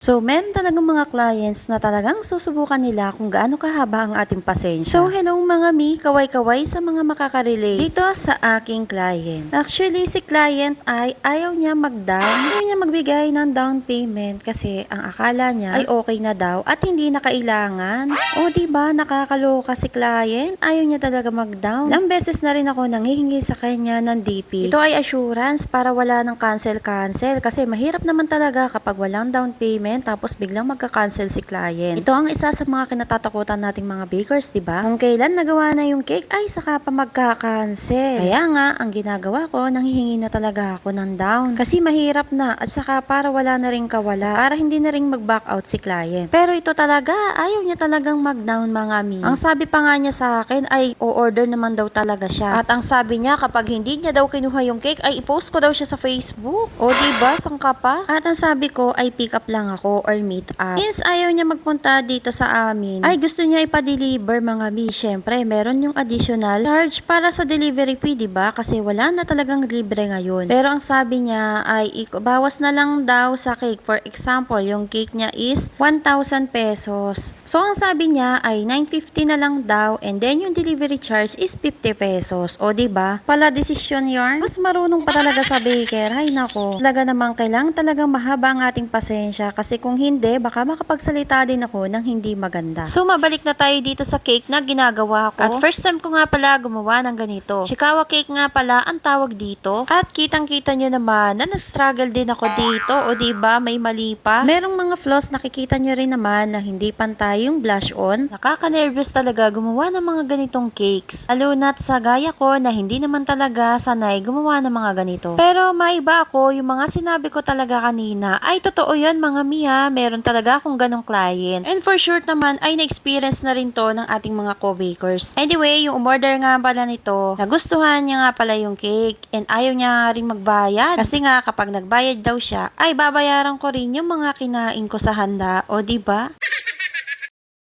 So, meron talagang mga clients na talagang susubukan nila kung gaano kahaba ang ating pasensya. So, hello mga mi, kaway-kaway sa mga makakarelate dito sa aking client. Actually, si client ay ayaw niya mag-down, ayaw niya magbigay ng down payment kasi ang akala niya ay okay na daw at hindi na kailangan. O, diba, nakakaloka si client, ayaw niya talaga mag-down. Ilang beses na rin ako nanghihingi sa kanya ng DP. Ito ay assurance para wala ng cancel-cancel kasi mahirap naman talaga kapag walang down payment tapos biglang magka-cancel si client. Ito ang isa sa mga kinatatakutan nating mga bakers, 'di ba? Kung kailan nagawa na yung cake ay saka pa magka-cancel. Kaya nga ang ginagawa ko, nanghihingi na talaga ako ng down kasi mahirap na at saka para wala na ring kawala, para hindi na ring mag-back out si client. Pero ito talaga, ayaw niya talagang mag-down mga mi. Ang sabi pa nga niya sa akin ay o-order naman daw talaga siya. At ang sabi niya kapag hindi niya daw kinuha yung cake ay i-post ko daw siya sa Facebook. O 'di ba, sangka pa? At ang sabi ko ay pick up lang ako or meet up. Since ayaw niya magpunta dito sa amin, ay gusto niya ipa-deliver mga mi. Syempre, meron yung additional charge para sa delivery fee, diba? Kasi wala na talagang libre ngayon. Pero ang sabi niya ay bawas na lang daw sa cake. For example, yung cake niya is 1,000 pesos. So, ang sabi niya ay 950 na lang daw and then yung delivery charge is 50 pesos. O, diba? Pala desisyon yarn. Mas marunong pa talaga sa baker. Ay, nako. Talaga namang kailangan talagang mahaba ang ating pasensya kasi kung hindi, baka makapagsalita din ako ng hindi maganda. So, mabalik na tayo dito sa cake na ginagawa ko. At first time ko nga pala gumawa ng ganito. Chikawa cake nga pala ang tawag dito. At kitang-kita nyo naman na nag-struggle din ako dito. O diba, may mali pa. Merong mga flaws, nakikita nyo rin naman na hindi pantay yung blush on. Nakaka-nervous talaga gumawa ng mga ganitong cakes. Lalo na't sa gaya ko na hindi naman talaga sanay gumawa ng mga ganito. Pero maiba ako, yung mga sinabi ko talaga kanina ay totoo yun mga Mia, meron talaga akong ganong client. And for sure naman ay na-experience na rin to ng ating mga co-bakers. Anyway, yung umorder nga pala nito, nagustuhan niya nga pala yung cake and ayaw niya rin magbayad. Kasi nga kapag nagbayad daw siya, ay babayaran ko rin yung mga kinain ko sa handa. O diba?